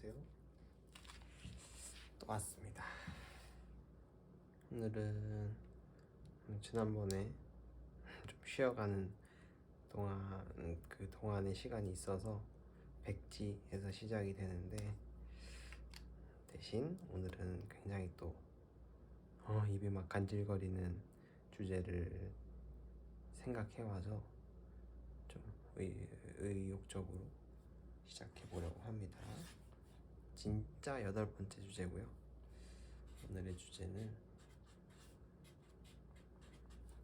안녕하세요. 또 왔습니다. 오늘은 지난번에 좀 쉬어가는 동안의 시간이 있어서 백지에서 시작이 되는데, 대신 오늘은 굉장히 또 입이 막 간질거리는 주제를 생각해와서 좀 의욕적으로 시작해 보려고 합니다. 진짜 8번째 주제고요. 오늘의 주제는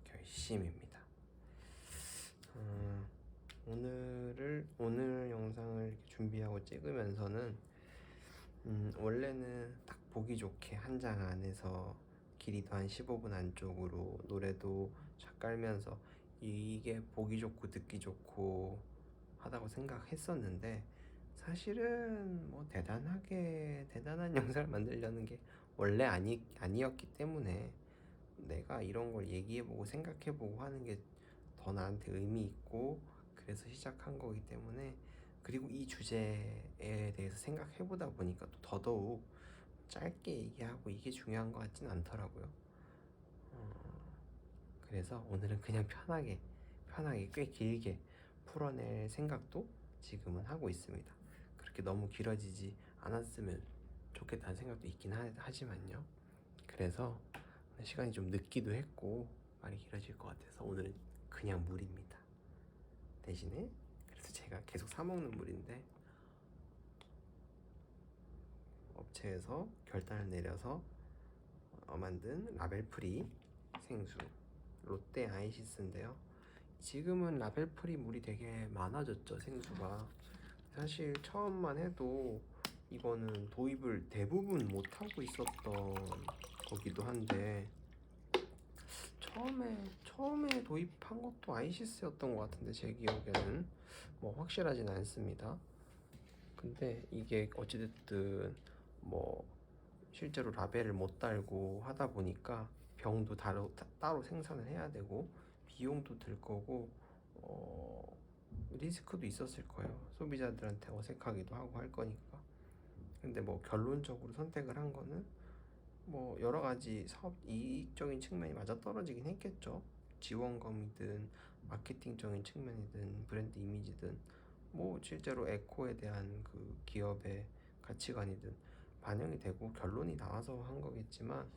결심입니다. 오늘 영상을 이렇게 준비하고 찍으면서는 원래는 딱 보기 좋게 한 장 안에서 길이도 한 15분 안쪽으로 노래도 쫙 깔면서 이게 보기 좋고 듣기 좋고 하다고 생각했었는데, 사실은 뭐 대단한 영상을 만들려는 게 원래 아니었기 때문에 내가 이런 걸 얘기해보고 생각해보고 하는 게 더 나한테 의미 있고, 그래서 시작한 거기 때문에, 그리고 이 주제에 대해서 생각해보다 보니까 또 더더욱 짧게 얘기하고 이게 중요한 것 같진 않더라고요. 그래서 오늘은 그냥 편하게 꽤 길게 풀어낼 생각도 지금은 하고 있습니다. 그렇게 너무 길어지지 않았으면 좋겠다는 생각도 있긴 하지만요. 그래서 시간이 좀 늦기도 했고 말이 길어질 것 같아서 오늘은 그냥 물입니다. 대신에 그래서 제가 계속 사 먹는 물인데, 업체에서 결단을 내려서 만든 라벨프리 생수 롯데 아이시스인데요. 지금은 라벨프리 물이 되게 많아졌죠, 생수가. 사실 처음만 해도 이거는 도입을 대부분 못하고 있었던 거기도 한데, 처음에 도입한 것도 아이시스였던 것 같은데, 제 기억에는 뭐 확실하진 않습니다. 근데 이게 어찌됐든 뭐 실제로 라벨을 못 달고 하다 보니까 병도 따로 생산을 해야 되고 비용도 들 거고, 리스크도 있었을 거예요. 소비자들한테 어색하기도 하고 할 거니까. 근데 뭐 결론적으로 선택을 한 거는 뭐 여러 가지 사업 이익적인 측면이 맞아떨어지긴 했겠죠. 지원금이든 마케팅적인 측면이든 브랜드 이미지든 뭐 실제로 에코에 대한 그 기업의 가치관이든 반영이 되고 결론이 나와서 한 거겠지만,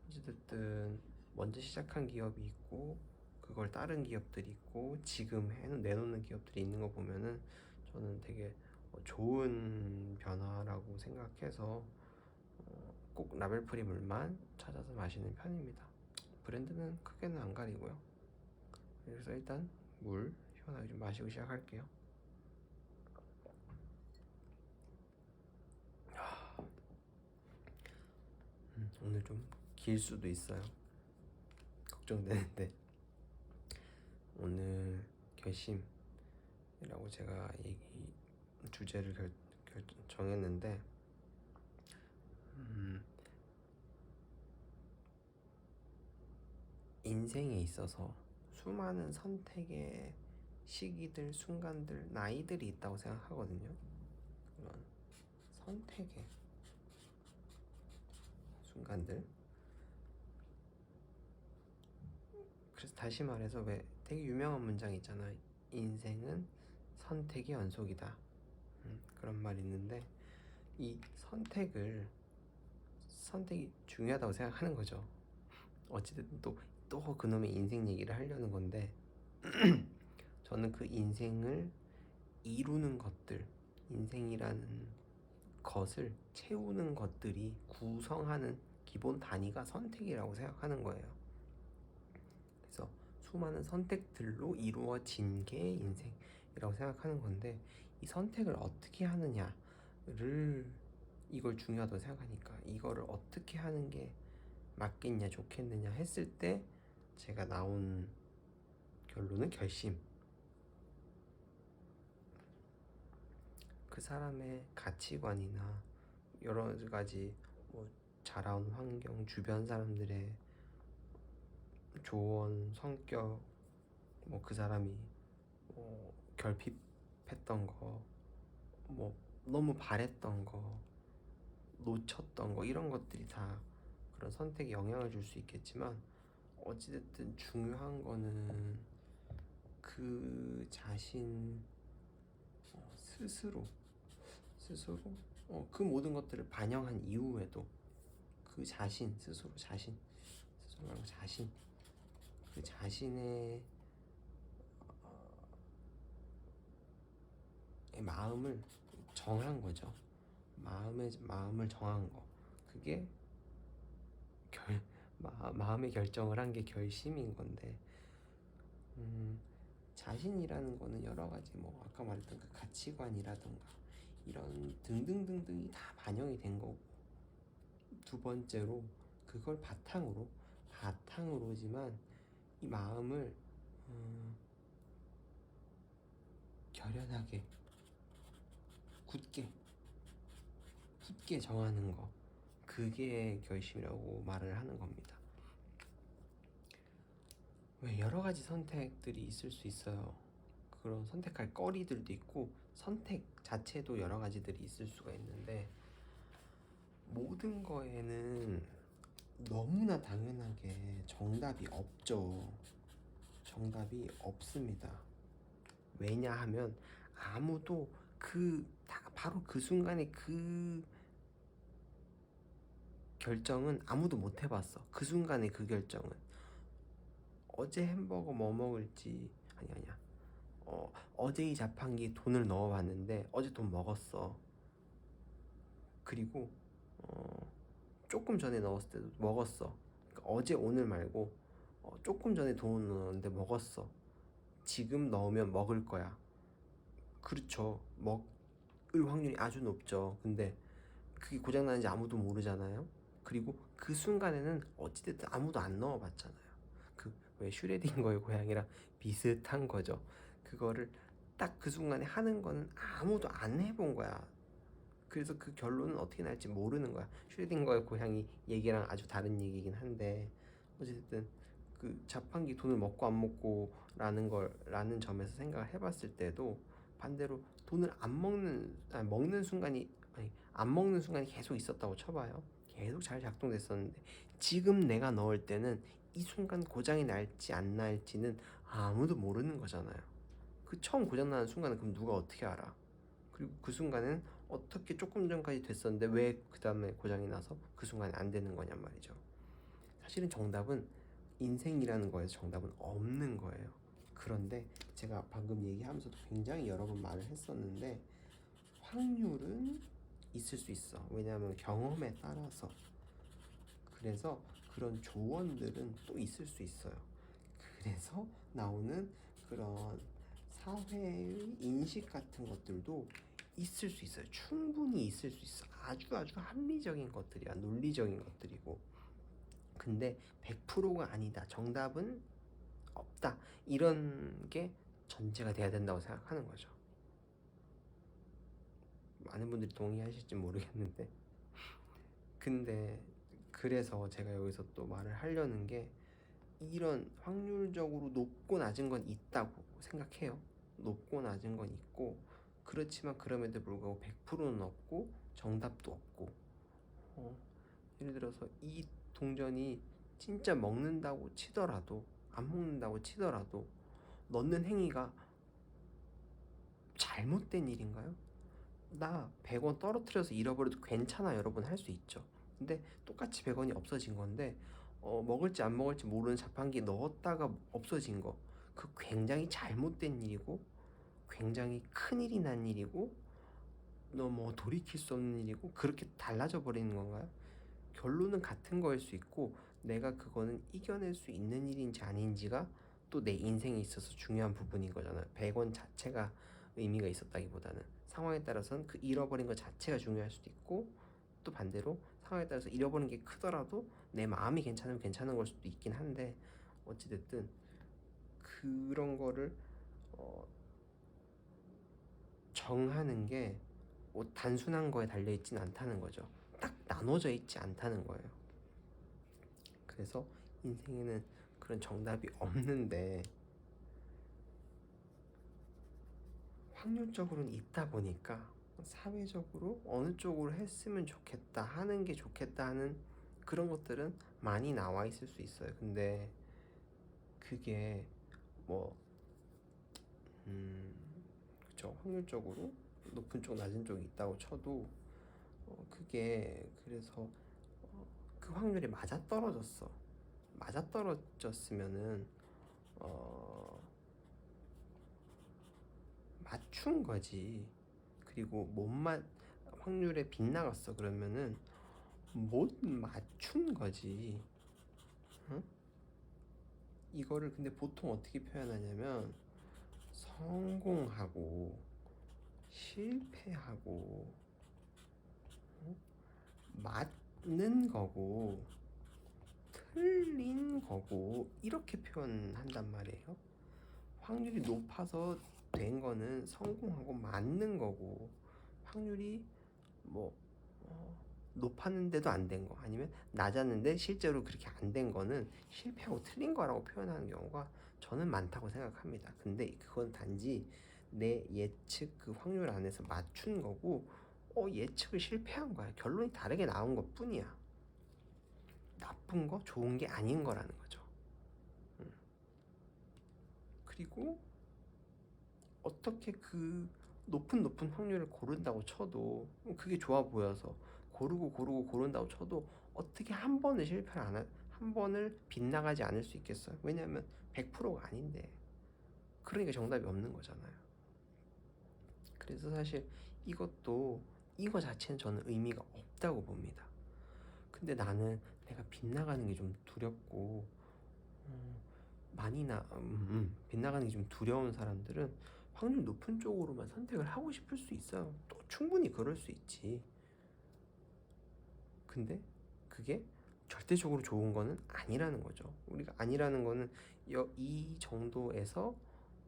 어쨌든 먼저 시작한 기업이 있고 그걸 따른 기업들이 있고 지금 내놓는 기업들이 있는 거 보면은 저는 되게 좋은 변화라고 생각해서 꼭 라벨프리 물만 찾아서 마시는 편입니다. 브랜드는 크게는 안 가리고요. 그래서 일단 물 시원하게 좀 마시고 시작할게요. 오늘 좀 길 수도 있어요. 걱정되는데, 오늘 결심이라고 제가 주제를 정했는데, 인생에 있어서 수많은 선택의 시기들, 순간들, 나이들이 있다고 생각하거든요. 그런 선택의 순간들. 그래서 다시 말해서 왜 되게 유명한 문장 있잖아. 인생은 선택의 연속이다. 그런 말이 있는데, 이 선택이 중요하다고 생각하는 거죠. 어찌됐든 또 그놈의 인생 얘기를 하려는 건데, 저는 그 인생을 이루는 것들, 인생이라는 것을 채우는 것들이 구성하는 기본 단위가 선택이라고 생각하는 거예요. 그래서 수많은 선택들로 이루어진 게 인생이라고 생각하는 건데, 이 선택을 어떻게 하느냐를, 이걸 중요하다고 생각하니까 이거를 어떻게 하는 게 맞겠냐 좋겠느냐 했을 때 제가 나온 결론은 결심. 그 사람의 가치관이나 여러 가지 뭐 자라온 환경, 주변 사람들의 조언, 성격, 뭐 그 사람이 결핍했던 거, 뭐 너무 바랬던 거, 놓쳤던 거 이런 것들이 다 그런 선택에 영향을 줄 수 있겠지만 어찌됐든 중요한 거는 그 자신 스스로 그 모든 것들을 반영한 이후에도 그 자신 스스로 말고 자신 그 자신의 마음을 정한 거죠. 마음을 정한 거 그게 마음의 결정을 한 게 결심인 건데 자신이라는 거는 여러 가지 뭐 아까 말했던 그 가치관이라든가 이런 등등등등이 다 반영이 된 거고 두 번째로 그걸 바탕으로지만 이 마음을 결연하게 굳게 정하는 거 그게 결심이라고 말을 하는 겁니다. 왜 여러 가지 선택들이 있을 수 있어요. 그런 선택할 거리들도 있고 선택 자체도 여러 가지들이 있을 수가 있는데 모든 거에는 너무나 당연하게 정답이 없죠. 정답이 없습니다. 왜냐하면 아무도 바로 그 순간에 그 결정은 아무도 못 해봤어. 그 순간에 그 결정은 어제 햄버거 뭐 먹을지 아니야. 어제 이 자판기에 돈을 넣어봤는데 어제 돈 먹었어. 그리고 조금 전에 넣었을 때도 먹었어. 그러니까 어제 오늘 말고 조금 전에 돈 넣었는데 먹었어. 지금 넣으면 먹을 거야. 그렇죠. 먹을 확률이 아주 높죠. 근데 그게 고장나는지 아무도 모르잖아요. 그리고 그 순간에는 어찌됐든 아무도 안 넣어봤잖아요. 그 왜 슈레딩거의 고양이랑 비슷한 거죠. 그거를 딱 그 순간에 하는 거는 아무도 안 해본 거야. 그래서 그 결론은 어떻게 날지 모르는 거야. 슈레딩거의 고양이 얘기랑 아주 다른 얘기긴 한데 어쨌든 그 자판기 돈을 먹고 안 먹고라는 점에서 생각을 해봤을 때도 반대로 돈을 먹는 순간이 안 먹는 순간이 계속 있었다고 쳐봐요. 계속 잘 작동됐었는데 지금 내가 넣을 때는 이 순간 고장이 날지 안 날지는 아무도 모르는 거잖아요. 그 처음 고장나는 순간은 그럼 누가 어떻게 알아? 그리고 그 순간은 어떻게 조금 전까지 됐었는데 왜 그 다음에 고장이 나서 그 순간에 안 되는 거냔 말이죠. 사실은 정답은 인생이라는 거에서 정답은 없는 거예요. 그런데 제가 방금 얘기하면서도 굉장히 여러 번 말을 했었는데 확률은 있을 수 있어. 왜냐하면 경험에 따라서. 그래서 그런 조언들은 또 있을 수 있어요. 그래서 나오는 그런 사회의 인식 같은 것들도 있을 수 있어요. 충분히 있을 수 있어. 아주 합리적인 것들이야. 논리적인 것들이고. 근데 100%가 아니다. 정답은 없다. 이런 게 전제가 돼야 된다고 생각하는 거죠. 많은 분들이 동의하실지 모르겠는데 근데 그래서 제가 여기서 또 말을 하려는 게 이런 확률적으로 높고 낮은 건 있다고 생각해요. 높고 낮은 건 있고 그렇지만 그럼에도 불구하고 100%는 없고 정답도 없고 예를 들어서 이 동전이 진짜 먹는다고 치더라도 안 먹는다고 치더라도 넣는 행위가 잘못된 일인가요? 나 100원 떨어뜨려서 잃어버려도 괜찮아 여러분 할 수 있죠. 근데 똑같이 100원이 없어진 건데 먹을지 안 먹을지 모르는 자판기에 넣었다가 없어진 거 그 굉장히 잘못된 일이고 굉장히 큰일이 난 일이고 너무 돌이킬 수 없는 일이고 그렇게 달라져 버리는 건가요? 결론은 같은 거일 수 있고 내가 그거는 이겨낼 수 있는 일인지 아닌지가 또 내 인생에 있어서 중요한 부분인 거잖아요. 100원 자체가 의미가 있었다기보다는 상황에 따라서는 그 잃어버린 것 자체가 중요할 수도 있고 또 반대로 상황에 따라서 잃어버린 게 크더라도 내 마음이 괜찮으면 괜찮은 걸 수도 있긴 한데 어찌됐든 그런 거를 정하는 게뭐 단순한 거에 달려있진 않다는 거죠. 딱 나눠져 있지 않다는 거예요. 그래서 인생에는 그런 정답이 없는데 확률적으로는 있다 보니까 사회적으로 어느 쪽으로 했으면 좋겠다, 하는 게 좋겠다 하는 그런 것들은 많이 나와 있을 수 있어요. 근데 그게 뭐 그쵸, 확률적으로 높은 쪽 낮은 쪽이 있다고 쳐도 그게 그래서 그 확률이 맞아떨어졌으면은 어, 맞춘 거지. 그리고 확률에 빗나갔어 그러면은 못 맞춘 거지. 응? 이거를 근데 보통 어떻게 표현하냐면 성공하고 실패하고 맞는 거고 틀린 거고 이렇게 표현한단 말이에요. 확률이 높아서 된 거는 성공하고 맞는 거고, 확률이 뭐 높았는데도 안 된 거, 아니면 낮았는데 실제로 그렇게 안 된 거는 실패하고 틀린 거라고 표현하는 경우가 저는 많다고 생각합니다. 근데 그건 단지 내 예측 그 확률 안에서 맞춘 거고, 예측을 실패한 거야. 결론이 다르게 나온 것 뿐이야. 나쁜 거, 좋은 게 아닌 거라는 거죠. 그리고 어떻게 그 높은 확률을 고른다고 쳐도, 그게 좋아 보여서 고르고 고른다고 쳐도 어떻게 한 번을 빗나가지 않을 수 있겠어요? 왜냐하면 100%가 아닌데. 그러니까 정답이 없는 거잖아요. 그래서 사실 이거 자체는 저는 의미가 없다고 봅니다. 근데 나는 내가 빗나가는 게 좀 두렵고, 빗나가는 게 좀 두려운 사람들은 확률 높은 쪽으로만 선택을 하고 싶을 수 있어요. 또 충분히 그럴 수 있지. 근데 그게 절대적으로 좋은 거는 아니라는 거죠. 우리가 아니라는 거는 이 정도에서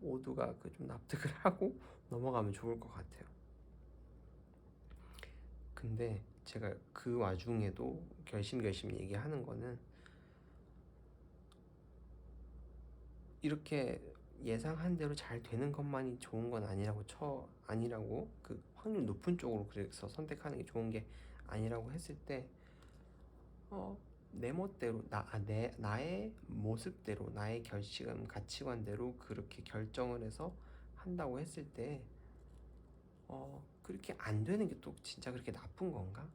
모두가 그 좀 납득을 하고 넘어가면 좋을 것 같아요. 근데 제가 그 와중에도 결심 얘기하는 거는, 이렇게 예상한 대로 잘 되는 것만이 좋은 건 아니라고 그 확률 높은 쪽으로 그래서 선택하는 게 좋은 게 아니라고 했을 때, 내 멋대로 나의 모습대로 나의 가치관대로 그렇게 결정을 해서 한다고 했을 때, 그렇게 안 되는 게 또 진짜 그렇게 나쁜 건가?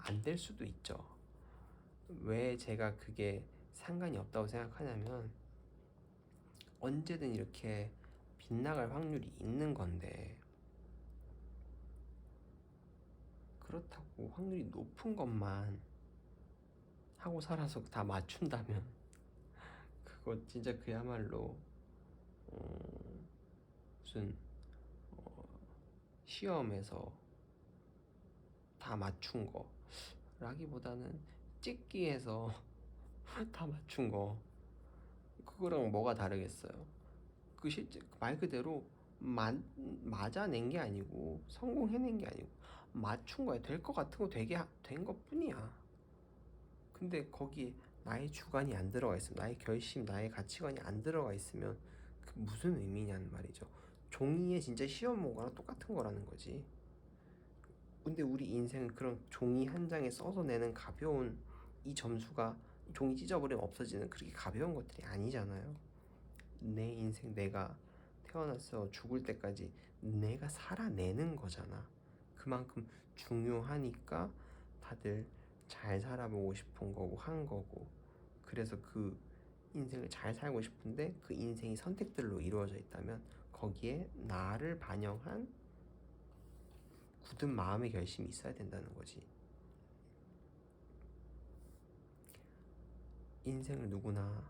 안 될 수도 있죠. 왜 제가 그게 상관이 없다고 생각하냐면, 언제든 이렇게 빗나갈 확률이 있는 건데, 그렇다고 확률이 높은 것만 하고 살아서 다 맞춘다면 그거 진짜 그야말로 무슨 시험에서 다 맞춘 거라기보다는 찍기에서 다 맞춘 거, 그거랑 뭐가 다르겠어요? 그 실제 말 그대로 맞아낸 게 아니고 성공해낸 게 아니고 맞춘 거야. 될 것 같은 거 되게 된 것 뿐이야. 근데 거기에 나의 주관이 안 들어가 있으면, 나의 결심, 나의 가치관이 안 들어가 있으면 그 무슨 의미냐는 말이죠. 종이에 진짜 시험 본 거랑 똑같은 거라는 거지. 근데 우리 인생은 그런 종이 한 장에 써서 내는 가벼운 이 점수가, 종이 찢어버리면 없어지는 그렇게 가벼운 것들이 아니잖아요. 내 인생, 내가 태어나서 죽을 때까지 내가 살아내는 거잖아. 그만큼 중요하니까 다들 잘 살아보고 싶은 거고 한 거고, 그래서 그 인생을 잘 살고 싶은데 그 인생이 선택들로 이루어져 있다면 거기에 나를 반영한 굳은 마음의 결심이 있어야 된다는 거지. 인생을 누구나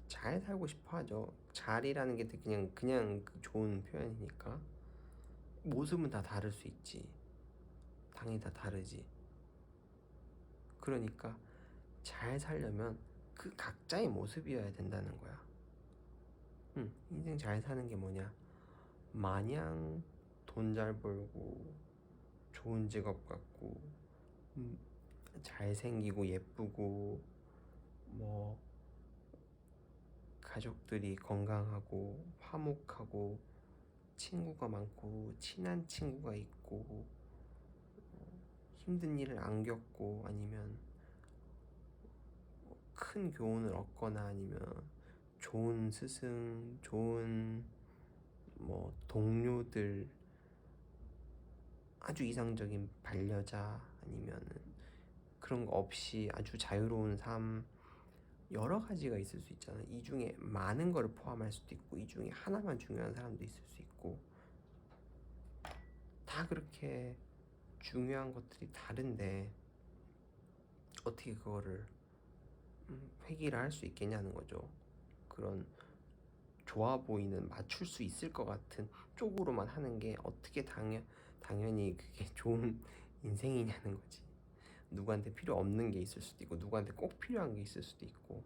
잘 살고 싶어 하죠. 잘이라는 게 그냥 그 좋은 표현이니까. 모습은 다 다를 수 있지. 당연히 다 다르지. 그러니까 잘 살려면 그 각자의 모습이어야 된다는 거야. 인생 잘 사는 게 뭐냐? 마냥 돈 잘 벌고 좋은 직업 갖고 잘생기고 예쁘고 뭐 가족들이 건강하고 화목하고 친구가 많고 친한 친구가 있고 힘든 일을 안 겪고 아니면 큰 교훈을 얻거나 아니면 좋은 스승, 좋은 뭐 동료들, 아주 이상적인 반려자 아니면 그런 거 없이 아주 자유로운 삶, 여러 가지가 있을 수 있잖아요. 이 중에 많은 걸 포함할 수도 있고 이 중에 하나만 중요한 사람도 있을 수 있고 다 그렇게 중요한 것들이 다른데 어떻게 그거를 회귀를 할 수 있겠냐는 거죠. 그런 좋아 보이는 맞출 수 있을 것 같은 쪽으로만 하는 게 어떻게 당연히 그게 좋은 인생이냐는 거지. 누구한테 필요 없는 게 있을 수도 있고 누구한테 꼭 필요한 게 있을 수도 있고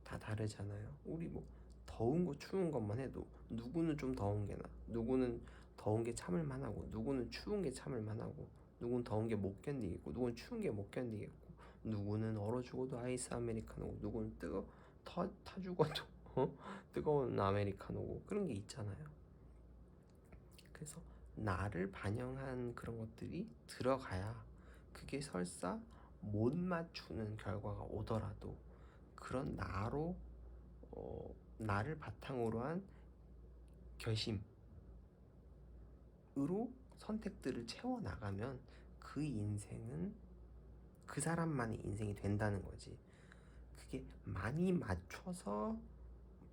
다 다르잖아요. 우리 뭐 더운 거 추운 것만 해도 누구는 좀 더운 게 나, 누구는 더운 게 참을 만하고 누구는 추운 게 참을 만하고 누구는 더운 게 못 견디겠고 누구는 추운 게 못 견디겠고 누구는 얼어 죽어도 아이스 아메리카노고 누구는 타 죽어도 뜨거운 아메리카노고 그런 게 있잖아요. 그래서 나를 반영한 그런 것들이 들어가야 그게 설사 못 맞추는 결과가 오더라도 그런 나를 바탕으로 한 결심으로 선택들을 채워나가면 그 인생은 그 사람만의 인생이 된다는 거지. 그게 많이 맞춰서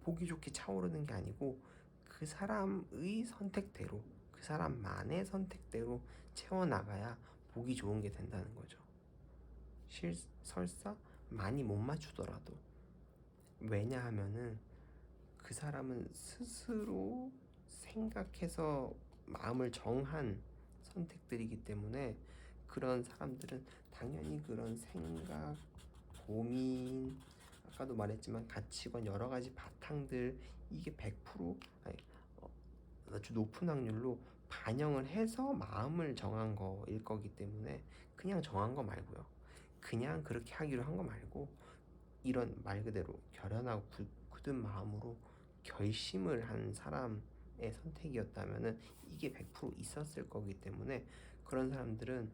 보기 좋게 차오르는 게 아니고 그 사람의 선택대로 그 사람만의 선택대로 채워나가야 보기 좋은 게 된다는 거죠. 설사 많이 못 맞추더라도 왜냐하면은 그 사람은 스스로 생각해서 마음을 정한 선택들이기 때문에 그런 사람들은 당연히 그런 생각, 고민, 아까도 말했지만 가치관 여러 가지 바탕들 이게 100% 아니 아주 높은 확률로 반영을 해서 마음을 정한 거일 거기 때문에 그냥 정한 거 말고요. 그냥 그렇게 하기로 한 거 말고 이런 말 그대로 결연하고 굳은 마음으로 결심을 한 사람의 선택이었다면은 이게 100% 있었을 거기 때문에 그런 사람들은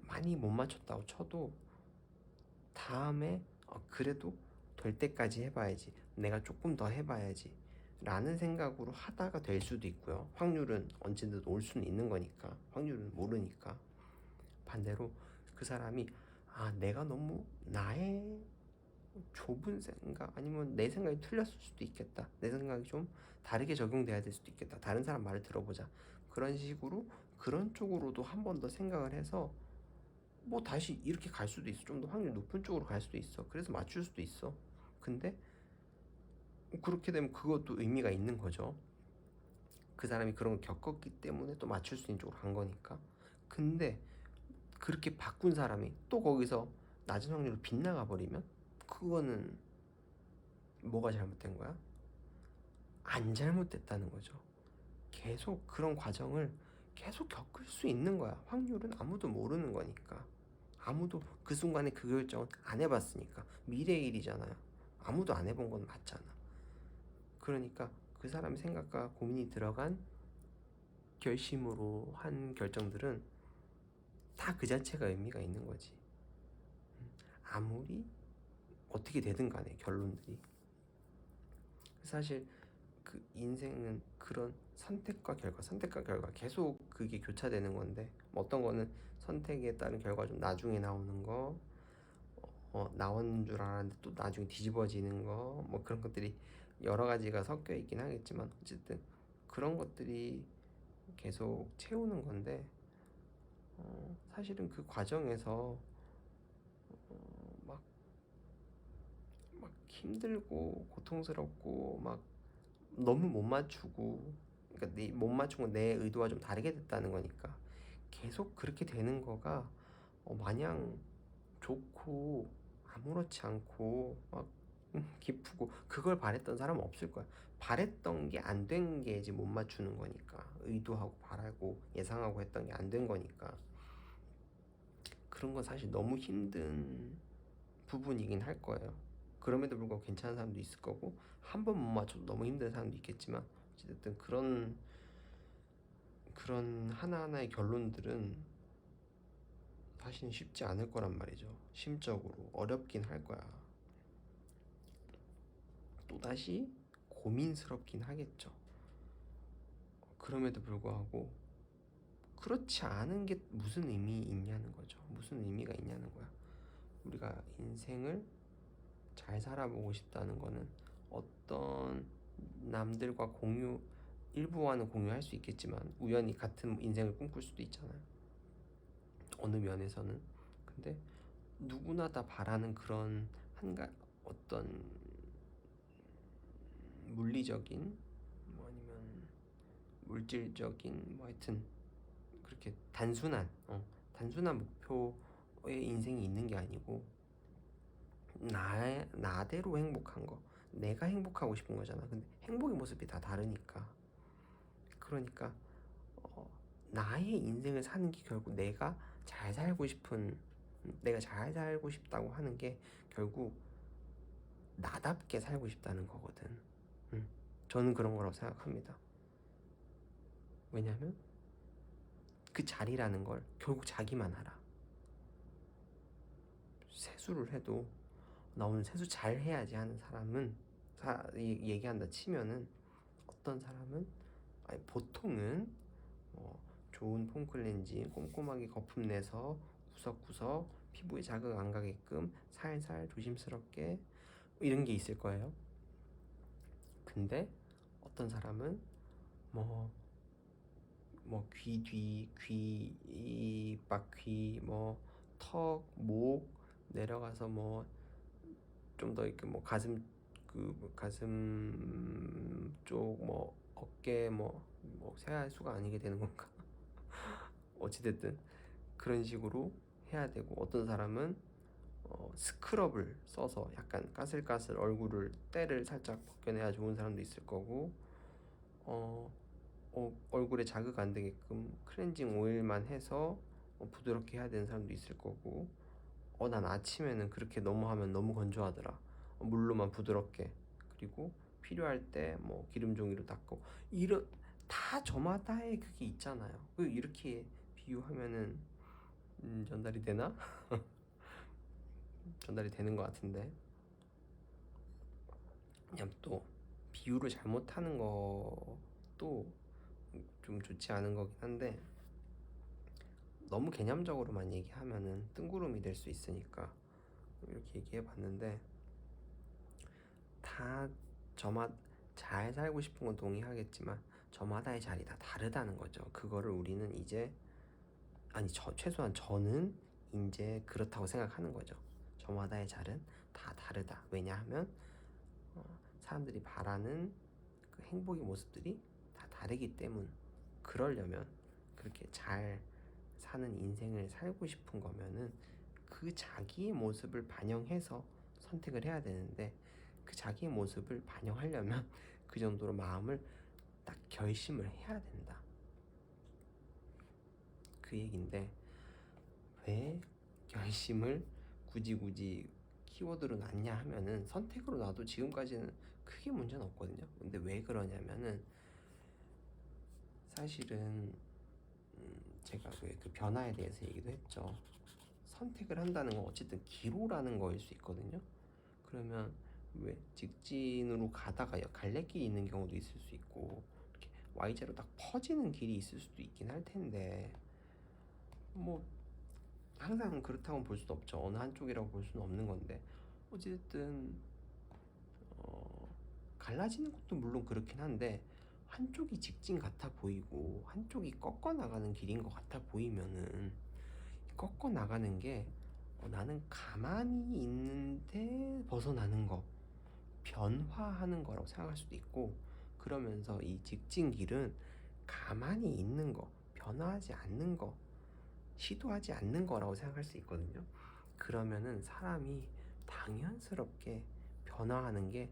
많이 못 맞췄다고 쳐도 다음에 그래도 될 때까지 해봐야지, 내가 조금 더 해봐야지 라는 생각으로 하다가 될 수도 있고요. 확률은 언제든 올 수는 있는 거니까, 확률은 모르니까. 반대로 그 사람이 내가 너무 나의 좁은 생각 아니면 내 생각이 틀렸을 수도 있겠다, 내 생각이 좀 다르게 적용돼야 될 수도 있겠다, 다른 사람 말을 들어보자, 그런 식으로 그런 쪽으로도 한 번 더 생각을 해서 뭐 다시 이렇게 갈 수도 있어. 좀 더 확률 높은 쪽으로 갈 수도 있어. 그래서 맞출 수도 있어. 근데 그렇게 되면 그것도 의미가 있는 거죠. 그 사람이 그런 걸 겪었기 때문에 또 맞출 수 있는 쪽으로 간 거니까. 근데 그렇게 바꾼 사람이 또 거기서 낮은 확률로 빗나가 버리면 그거는 뭐가 잘못된 거야? 안 잘못됐다는 거죠. 계속 그런 과정을 계속 겪을 수 있는 거야. 확률은 아무도 모르는 거니까. 아무도 그 순간에 그 결정은 안 해봤으니까. 미래의 일이잖아요. 아무도 안 해본 건 맞잖아. 그러니까 그 사람의 생각과 고민이 들어간 결심으로 한 결정들은 다 그 자체가 의미가 있는 거지. 아무리 어떻게 되든 간에 결론들이. 사실 그 인생은 그런 선택과 결과 계속 그게 교차되는 건데 뭐 어떤 거는 선택에 따른 결과 좀 나중에 나오는 거, 나온 줄 알았는데 또 나중에 뒤집어지는 거, 뭐 그런 것들이 여러 가지가 섞여 있긴 하겠지만 어쨌든 그런 것들이 계속 채우는 건데 사실은 그 과정에서 막 힘들고 고통스럽고 막 너무 못 맞추고, 그러니까 못 맞춘 건 내 의도와 좀 다르게 됐다는 거니까 계속 그렇게 되는 거가 마냥 좋고 아무렇지 않고 막 기쁘고 그걸 바랬던 사람은 없을 거야. 바랬던 게 안 된 게 이제 못 맞추는 거니까, 의도하고 바라고 예상하고 했던 게 안 된 거니까 그런 건 사실 너무 힘든 부분이긴 할 거예요. 그럼에도 불구하고 괜찮은 사람도 있을 거고 한 번 못 맞춰도 너무 힘든 사람도 있겠지만 어쨌든 그런 그런 하나하나의 결론들은 사실은 쉽지 않을 거란 말이죠. 심적으로 어렵긴 할 거야. 또다시 고민스럽긴 하겠죠. 그럼에도 불구하고 그렇지 않은 게 무슨 의미 있냐는 거죠. 무슨 의미가 있냐는 거야. 우리가 인생을 잘 살아보고 싶다는 거는 어떤 남들과 일부와는 공유할 수 있겠지만 우연히 같은 인생을 꿈꿀 수도 있잖아요. 어느 면에서는. 근데 누구나 다 바라는 그런 어떤 물리적인 뭐 아니면 물질적인 뭐 하여튼 그렇게 단순한 목표의 인생이 있는 게 아니고 나대로 행복한 거, 내가 행복하고 싶은 거잖아. 근데 행복의 모습이 다 다르니까. 그러니까 나의 인생을 사는 게 결국 내가 잘 살고 싶다고 하는 게 결국 나답게 살고 싶다는 거거든. 저는 그런 거라고 생각합니다. 왜냐면 그 자리라는 걸 결국 자기만 알아. 세수를 해도 나 오늘 세수 잘 해야지 하는 사람은 얘기한다 치면은 어떤 사람은 보통은 좋은 폼 클렌징 꼼꼼하게 거품 내서 구석구석 피부에 자극 안 가게끔 살살 조심스럽게 이런 게 있을 거예요. 근데 어떤 사람은 뭐 귀 뒤, 귀, 바퀴, 턱, 목 내려가서 좀 더 이렇게 가슴 쪽 어깨 세알수가 아니게 되는 건가? 어찌됐든 그런 식으로 해야 되고 어떤 사람은 스크럽을 써서 약간 까슬까슬 때를 살짝 벗겨내야 좋은 사람도 있을 거고 얼굴에 자극 안 되게끔 클렌징 오일만 해서 부드럽게 해야 되는 사람도 있을 거고 난 아침에는 그렇게 너무 하면 너무 건조하더라. 물로만 부드럽게 그리고 필요할 때 기름 종이로 닦고 이런 다 저마다의 그게 있잖아요. 이렇게 비유하면은 전달이 되나? 전달이 되는 것 같은데 그냥 또 비유를 잘못하는 것도 좀 좋지 않은 거긴 한데 너무 개념적으로만 얘기하면은 뜬구름이 될 수 있으니까 이렇게 얘기해 봤는데 다 잘 살고 싶은 건 동의하겠지만 저마다의 자리 다 다르다는 거죠. 그거를 우리는 이제 최소한 저는 이제 그렇다고 생각하는 거죠. 저마다의 자리는 다 다르다. 왜냐하면 사람들이 바라는 그 행복의 모습들이 다 다르기 때문. 그러려면 그렇게 잘 사는 인생을 살고 싶은 거면은 그 자기의 모습을 반영해서 선택을 해야 되는데 그 자기의 모습을 반영하려면 그 정도로 마음을 딱 결심을 해야 된다. 그 얘긴데 왜 결심을 굳이 키워드로 놨냐 하면은 선택으로 놔도 지금까지는 크게 문제는 없거든요. 근데 왜 그러냐면은 사실은 제가 그 변화에 대해서 얘기도 했죠. 선택을 한다는 건 어쨌든 기로라는 거일 수 있거든요. 그러면 왜 직진으로 가다가 갈래길이 있는 경우도 있을 수 있고 이렇게 Y자로 딱 퍼지는 길이 있을 수도 있긴 할 텐데 항상 그렇다고 볼 수도 없죠. 어느 한쪽이라고 볼 수는 없는 건데 어쨌든 갈라지는 것도 물론 그렇긴 한데 한쪽이 직진 같아 보이고 한쪽이 꺾어 나가는 길인 것 같아 보이면은 꺾어 나가는 게 나는 가만히 있는데 벗어나는 거 변화하는 거라고 생각할 수도 있고 그러면서 이 직진 길은 가만히 있는 거 변화하지 않는 거 시도하지 않는 거라고 생각할 수 있거든요. 그러면은 사람이 당연스럽게 변화하는 게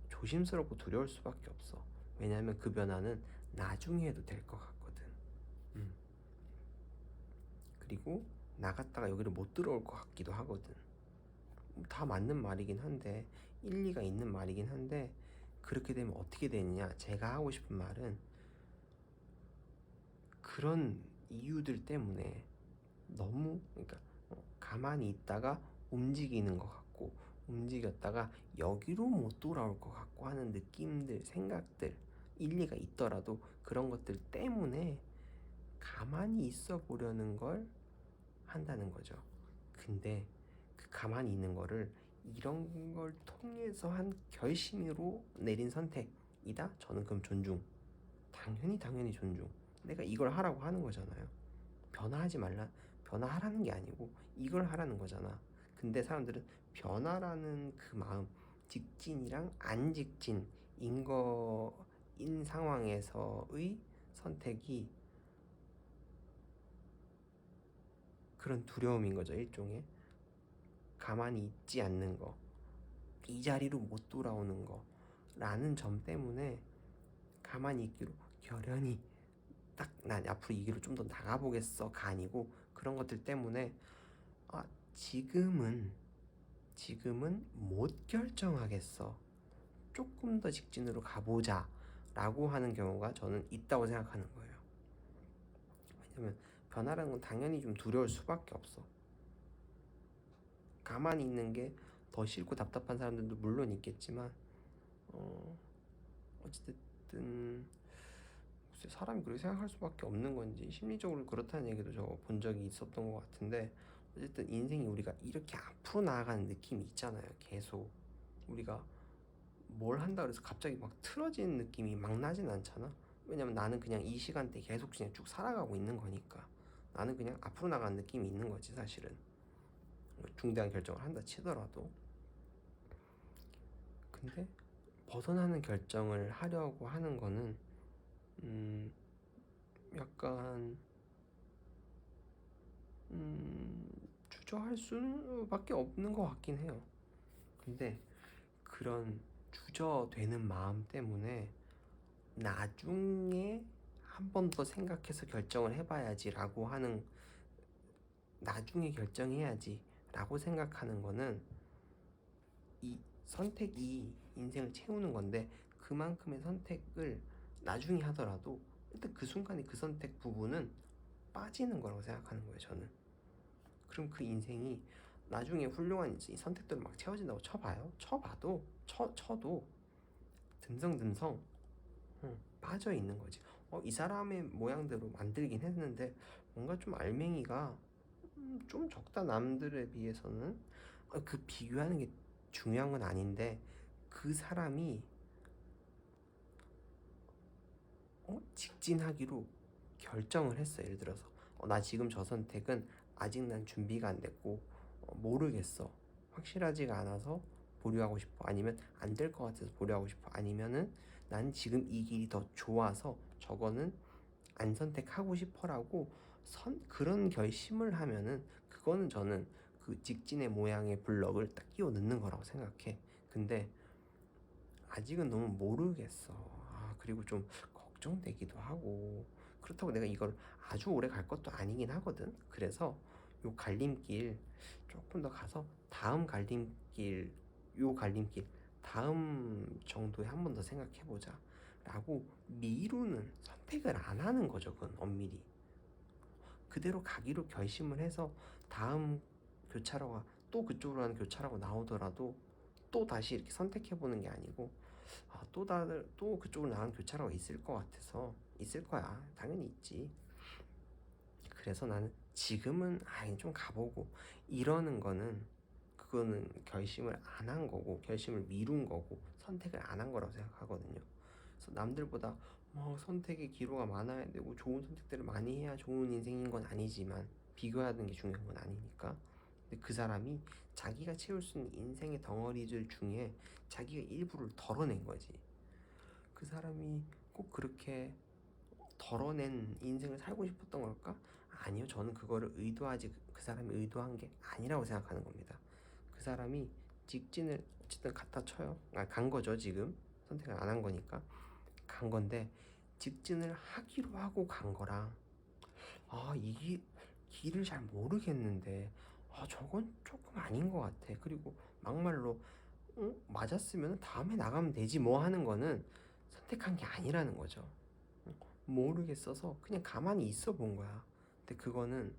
조심스럽고 두려울 수밖에 없어. 왜냐하면 그 변화는 나중에 해도 될 것 같거든. 그리고 나갔다가 여기를 못 들어올 것 같기도 하거든. 다 맞는 말이긴 한데 일리가 있는 말이긴 한데 그렇게 되면 어떻게 되느냐 제가 하고 싶은 말은 그런 이유들 때문에 너무 그러니까 가만히 있다가 움직이는 것 같고 움직였다가 여기로 못 돌아올 것 같고 하는 느낌들, 생각들 일리가 있더라도 그런 것들 때문에 가만히 있어 보려는 걸 한다는 거죠. 근데 그 가만히 있는 거를 이런 걸 통해서 한 결심으로 내린 선택이다? 저는 그럼 존중. 당연히 존중. 내가 이걸 하라고 하는 거잖아요. 변화하지 말라, 변화하라는 게 아니고 이걸 하라는 거잖아. 근데 사람들은 변화라는 그 마음, 직진이랑 안 직진인 거인 상황에서의 선택이 그런 두려움인 거죠. 일종의 가만히 있지 않는 거, 이 자리로 못 돌아오는 거 라는 점 때문에 가만히 있기로 결연히 딱 난 앞으로 이 길로 좀 더 나가보겠어가 아니고 그런 것들 때문에 아 지금은 못 결정하겠어, 조금 더 직진으로 가보자 라고 하는 경우가 저는 있다고 생각하는 거예요. 왜냐면 변화라는 건 당연히 좀 두려울 수밖에 없어. 가만히 있는 게 더 싫고 답답한 사람들도 물론 있겠지만 어쨌든 사람이 그렇게 생각할 수밖에 없는 건지 심리적으로 그렇다는 얘기도 저 본 적이 있었던 것 같은데, 어쨌든 인생이 우리가 이렇게 앞으로 나아가는 느낌이 있잖아요. 계속 우리가 뭘 한다 그래서 갑자기 막 틀어지는 느낌이 막 나진 않잖아. 왜냐면 나는 그냥 이 시간대 계속 그냥 쭉 살아가고 있는 거니까 나는 그냥 앞으로 나가는 느낌이 있는 거지 사실은. 중대한 결정을 한다 치더라도. 근데 벗어나는 결정을 하려고 하는 거는 약간 주저할 수밖에 없는 것 같긴 해요. 근데 그런 주저되는 마음 때문에 나중에 한 번 더 생각해서 결정을 해봐야지 라고 하는, 나중에 결정해야지 라고 생각하는 거는 이 선택이 인생을 채우는 건데 그만큼의 선택을 나중에 하더라도 일단 그 순간에 그 선택 부분은 빠지는 거라고 생각하는 거예요 저는. 그럼 그 인생이 나중에 훌륭한 선택들을 막 채워진다고 쳐도 듬성듬성 빠져 있는 거지. 이 사람의 모양대로 만들긴 했는데 뭔가 좀 알맹이가 좀 적다 남들에 비해서는. 그 비교하는 게 중요한 건 아닌데 그 사람이 직진하기로 결정을 했어. 예를 들어서 나 지금 저 선택은 아직 난 준비가 안 됐고 모르겠어, 확실하지가 않아서 보류하고 싶어, 아니면 안 될 것 같아서 보류하고 싶어, 아니면은 난 지금 이 길이 더 좋아서 저거는 안 선택하고 싶어라고 그런 결심을 하면은 그거는 저는 그 직진의 모양의 블럭을 딱 끼워 넣는 거라고 생각해. 근데 아직은 너무 모르겠어. 그리고 좀 걱정되기도 하고 그렇다고 내가 이걸 아주 오래 갈 것도 아니긴 하거든. 그래서 요 갈림길 조금 더 가서 요 갈림길 다음 정도에 한 번 더 생각해보자 라고 미루는 선택을 안 하는 거죠. 그건 엄밀히 그대로 가기로 결심을 해서 다음 교차로가 또 그쪽으로 가는 교차로가 나오더라도 또 다시 이렇게 선택해보는 게 아니고 또 그쪽으로 나가는 교차로가 있을 것 같아서 있을 거야. 당연히 있지. 그래서 나는 지금은 좀 가보고 이러는 거는 그거는 결심을 안 한 거고 결심을 미룬 거고 선택을 안 한 거라고 생각하거든요. 그래서 남들보다 선택의 기로가 많아야 되고 좋은 선택들을 많이 해야 좋은 인생인 건 아니지만 비교하는 게 중요한 건 아니니까. 근데 그 사람이 자기가 채울 수 있는 인생의 덩어리들 중에 자기가 일부를 덜어낸 거지. 그 사람이 꼭 그렇게 덜어낸 인생을 살고 싶었던 걸까? 아니요, 저는 그거를 의도하지 그 사람이 의도한 게 아니라고 생각하는 겁니다. 그 사람이 직진을 어쨌든 갖다 쳐요. 간 거죠. 지금 선택을 안 한 거니까 간 건데, 직진을 하기로 하고 간 거랑 이게 길을 잘 모르겠는데 저건 조금 아닌 것 같아, 그리고 막말로 맞았으면 다음에 나가면 되지 뭐 하는 거는 선택한 게 아니라는 거죠. 모르겠어서 그냥 가만히 있어 본 거야. 근데 그거는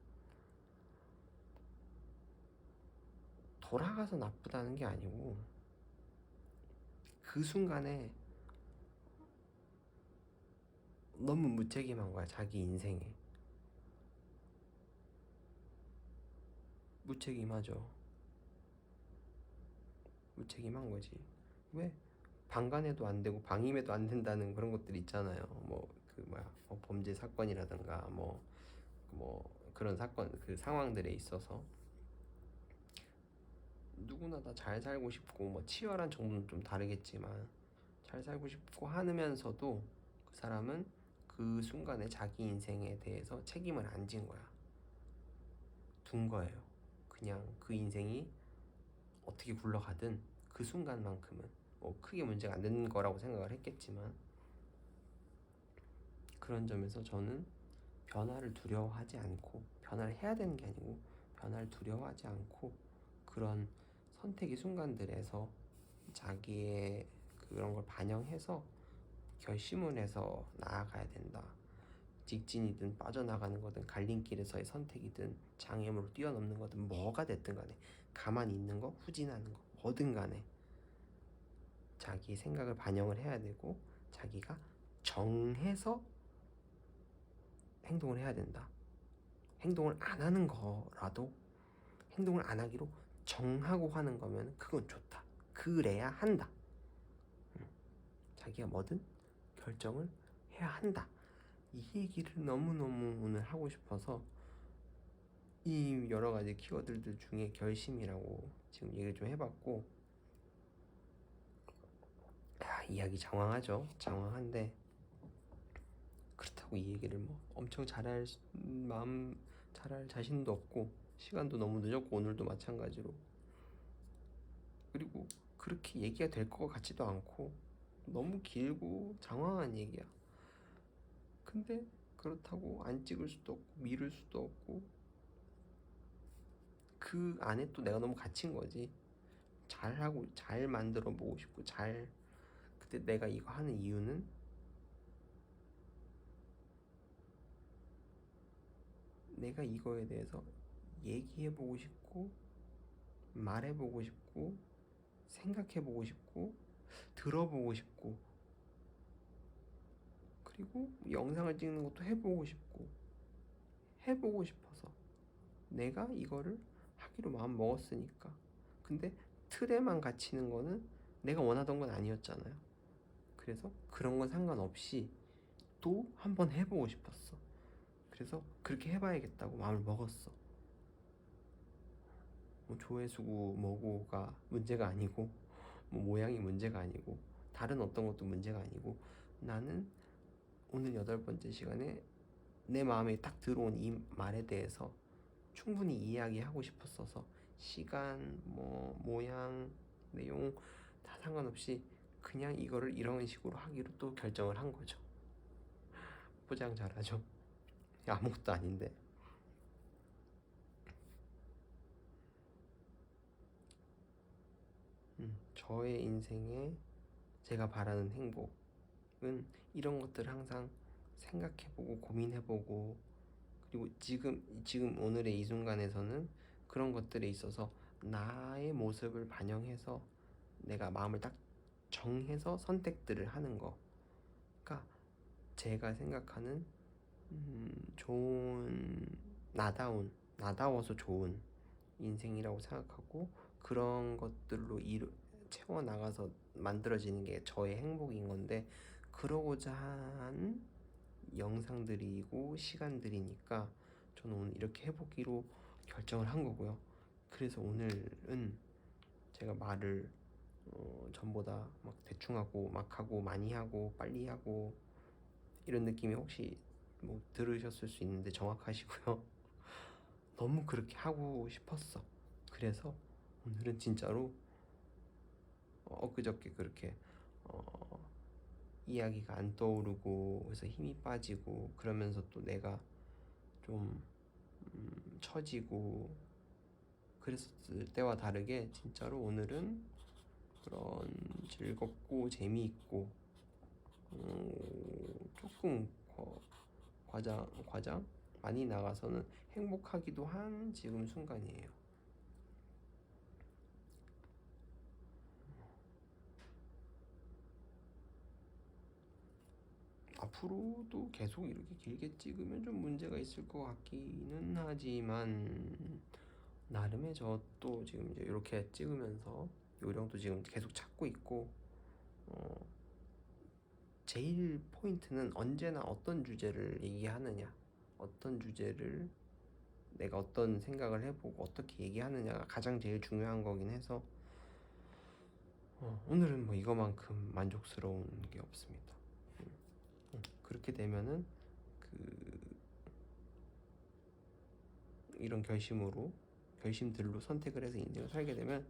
돌아가서 나쁘다는 게 아니고 그 순간에 너무 무책임한 거야. 자기 인생에 무책임하죠. 무책임한 거지. 왜 방간해도 안 되고 방임해도 안 된다는 그런 것들 있잖아요. 뭐 그 뭐야 범죄 사건이라든가 뭐 그런 사건 그 상황들에 있어서 누구나 다 잘 살고 싶고 뭐 치열한 정도는 좀 다르겠지만 잘 살고 싶고 하면서도 그 사람은 그 순간에 자기 인생에 대해서 책임을 안 진 거야. 둔 거예요. 그냥 그 인생이 어떻게 굴러가든 그 순간만큼은 뭐 크게 문제가 안 되는 거라고 생각을 했겠지만 그런 점에서 저는 변화를 두려워하지 않고 변화를 해야 되는 게 아니고 변화를 두려워하지 않고 그런 선택의 순간들에서 자기의 그런 걸 반영해서 결심을 해서 나아가야 된다. 직진이든 빠져나가는 거든 갈림길에서의 선택이든 장애물을 뛰어넘는 거든 뭐가 됐든 간에 가만히 있는 거 후진하는 거 뭐든 간에 자기의 생각을 반영을 해야 되고 자기가 정해서 행동을 해야 된다. 행동을 안 하는 거라도 행동을 안 하기로 정하고 하는 거면 그건 좋다. 그래야 한다. 자기가 뭐든 결정을 해야 한다. 이 얘기를 너무너무 오늘 하고 싶어서 이 여러 가지 키워드들 중에 결심이라고 지금 얘기를 좀 해봤고 이야기 장황하죠. 장황한데 그렇다고 이 얘기를 뭐 엄청 잘할 마음 잘할 자신도 없고 시간도 너무 늦었고 오늘도 마찬가지로 그리고 그렇게 얘기가 될 것 같지도 않고 너무 길고 장황한 얘기야. 근데 그렇다고 안 찍을 수도 없고 미룰 수도 없고 그 안에 또 내가 너무 갇힌 거지. 잘하고 잘 만들어 보고 싶고 잘 근데 내가 이거 하는 이유는 내가 이거에 대해서 얘기해 보고 싶고 말해 보고 싶고 생각해 보고 싶고 들어보고 싶고 그리고 영상을 찍는 것도 해보고 싶고 해보고 싶어서 내가 이거를 하기로 마음 먹었으니까. 근데 틀에만 갇히는 거는 내가 원하던 건 아니었잖아요. 그래서 그런 건 상관없이 또 한번 해보고 싶었어. 그래서 그렇게 해봐야겠다고 마음을 먹었어. 뭐 조회수고 뭐고가 문제가 아니고 뭐 모양이 문제가 아니고 다른 어떤 것도 문제가 아니고 나는 오늘 8번째 시간에 내 마음에 딱 들어온 이 말에 대해서 충분히 이야기하고 싶었어서 시간, 뭐 모양, 내용 다 상관없이 그냥 이거를 이런 식으로 하기로 또 결정을 한 거죠. 포장 잘하죠. 아무것도 아닌데. 저의 인생에 제가 바라는 행복은 이런 것들을 항상 생각해보고 고민해보고 그리고 지금 오늘의 이 순간에서는 그런 것들에 있어서 나의 모습을 반영해서 내가 마음을 딱 정해서 선택들을 하는 거가 제가 생각하는 좋은 나다워서 좋은 인생이라고 생각하고 그런 것들로 채워나가서 만들어지는 게 저의 행복인 건데 그러고자 한 영상들이고 시간들이니까 저는 오늘 이렇게 해보기로 결정을 한 거고요. 그래서 오늘은 제가 말을 전보다 막 대충 하고 막 하고 많이 하고 빨리 하고 이런 느낌이 혹시 뭐 들으셨을 수 있는데 정확하시고요. 너무 그렇게 하고 싶었어. 그래서 오늘은 진짜로 엊그저께 그렇게 이야기가 안 떠오르고 그래서 힘이 빠지고 그러면서 또 내가 좀 처지고 그랬을 때와 다르게 진짜로 오늘은 그런 즐겁고 재미있고 조금 과장 많이 나가서는 행복하기도 한 지금 순간이에요. 앞으로도 계속 이렇게 길게 찍으면 좀 문제가 있을 것 같기는 하지만 나름의 저도 지금 이제 이렇게 찍으면서 요령도 지금 계속 찾고 있고 제일 포인트는 언제나 어떤 주제를 얘기하느냐, 어떤 주제를 내가 어떤 생각을 해보고 어떻게 얘기하느냐가 가장 제일 중요한 거긴 해서 오늘은 뭐 이거만큼 만족스러운 게 없습니다. 그렇게 되면은 이런 결심들로 선택을 해서 인생을 살게 되면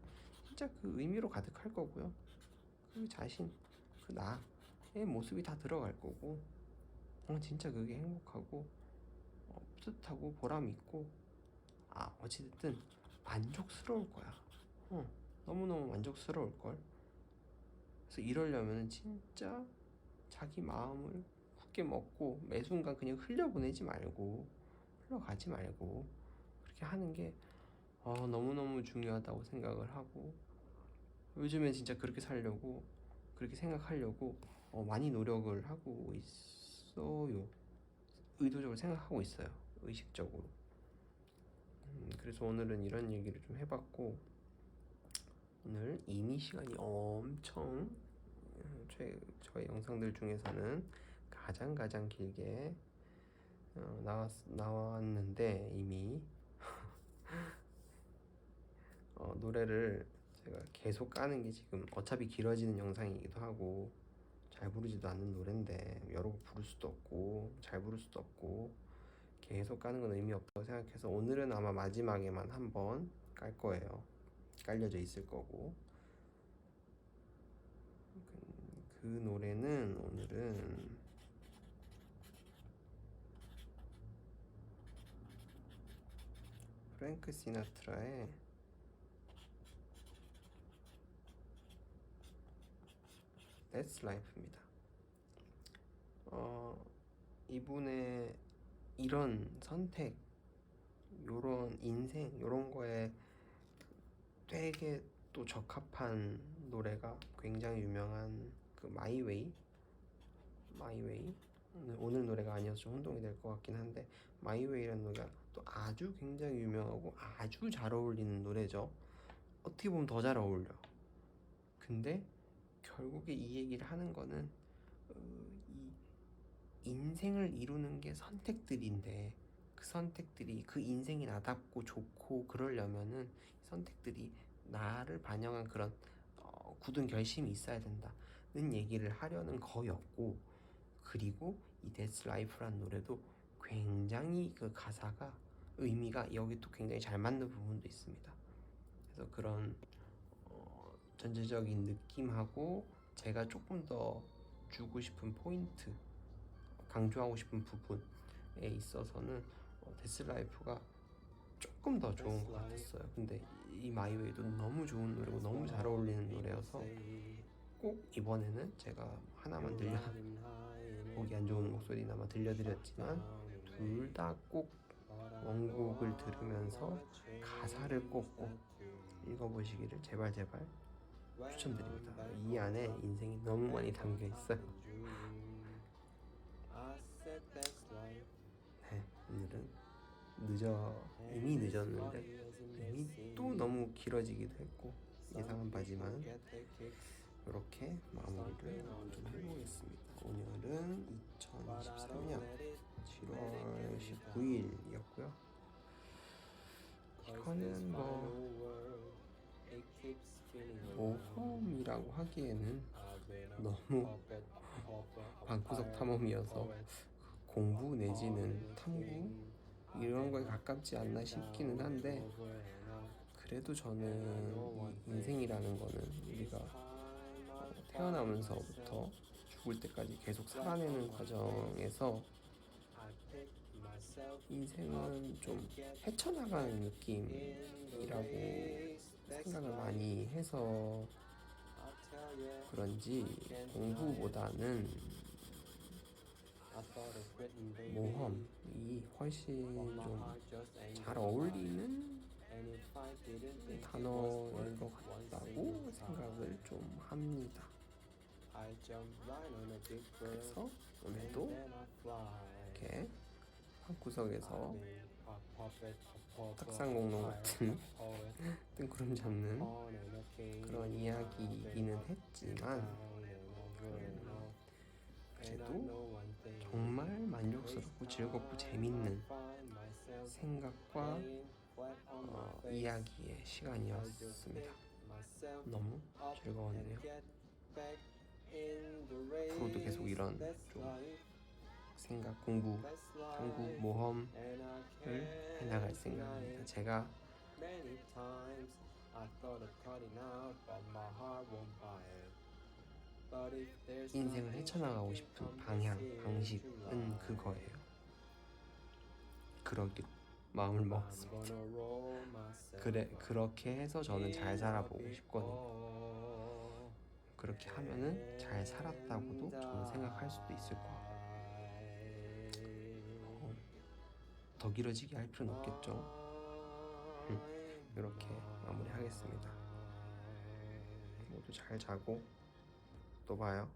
진짜 그 의미로 가득할 거고요. 그 자신, 그 나의 모습이 다 들어갈 거고 진짜 그게 행복하고 뿌듯하고 보람 있고 어찌됐든 만족스러울 거야. 너무너무 만족스러울 걸. 그래서 이러려면 진짜 자기 마음을 굳게 먹고 매 순간 그냥 흘려가지 말고 그렇게 하는 게 너무너무 중요하다고 생각을 하고 요즘엔 진짜 그렇게 살려고 그렇게 생각하려고 많이 노력을 하고 있어요. 의도적으로 생각하고 있어요. 의식적으로. 그래서 오늘은 이런 얘기를 좀 해봤고 오늘 이미 시간이 엄청 저의 영상들 중에서는 가장 길게 나왔는데 이미 노래를 제가 계속 까는 게 지금 어차피 길어지는 영상이기도 하고 잘 부르지도 않는 노래인데 여러 곡 부를 수도 없고 잘 부를 수도 없고 계속 까는 건 의미 없다고 생각해서 오늘은 아마 마지막에만 한번 깔 거예요. 깔려져 있을 거고 그 노래는 오늘은 프랭크 시나트라의 That's Life입니다. 이분의 이런 선택, 요런 인생, 요런 거에 되게 또 적합한 노래가 굉장히 유명한 그 마이웨이 오늘 노래가 아니어서 좀 혼동이 될 것 같긴 한데 마이웨이라는 노래가 또 아주 굉장히 유명하고 아주 잘 어울리는 노래죠. 어떻게 보면 더 잘 어울려. 근데 결국에 이 얘기를 하는 거는 이 인생을 이루는 게 선택들인데 그 선택들이 그 인생이 나답고 좋고 그러려면은 선택들이 나를 반영한 그런 굳은 결심이 있어야 된다는 얘기를 하려는 거였고 그리고 이 That's Life라는 노래도 굉장히 그 가사가 의미가 여기 또 굉장히 잘 맞는 부분도 있습니다. 그래서 그런 전체적인 느낌하고 제가 조금 더 주고 싶은 포인트 강조하고 싶은 부분에 있어서는 데스라이프가 조금 더 좋은 것 같았어요. 근데 이 마이웨이도 너무 좋은 노래고 너무 잘 어울리는 노래여서 꼭 이번에는 제가 하나만 보기 안 좋은 목소리나마 들려드렸지만 둘 다 꼭 원곡을 들으면서 가사를 꼭 읽어보시기를 제발 추천드립니다. 이 안에 인생이 너무 많이 담겨 있어요. 네, 오늘은 이미 늦었는데 이미 또 너무 길어지기도 했고 예상한 바지만 이렇게 마무리를 좀 해보겠습니다. 오늘은 2023년 7월 19일이었고요. 이거는 모험이라고 하기에는 너무 방구석 탐험이어서 공부 내지는 탐구 이런 거에 가깝지 않나 싶기는 한데 그래도 저는 이 인생이라는 거는 우리가 태어나면서부터 죽을 때까지 계속 살아내는 과정에서 인생은 좀 헤쳐나가는 느낌이라고 생각을 많이 해서 그런지 공부보다는 모험이 훨씬 좀 잘 어울리는 단어일 것 같다고 생각을 좀 합니다. 그래서 오늘도 이렇게 방구석에서 딱상공룡 같은 뜬구름 잡는 그런 이야기이기는 했지만 그래도 정말 만족스럽고 즐겁고 재밌는 생각과 이야기의 시간이었습니다. 너무 즐거웠네요. 앞으로도 계속 이런 좀 생각, 공부, 탐구, 모험을 해나갈 생각입니다. 제가 인생을 헤쳐나가고 싶은 방향, 방식은 그거예요. 그러기로 마음을 먹었습니다. 그렇게 해서 저는 잘 살아보고 싶거든요. 그렇게 하면은 잘 살았다고도 저는 생각할 수도 있을 것 같고 더 길어지게 할 필요는 없겠죠. 이렇게 마무리하겠습니다. 모두 잘 자고 또 봐요.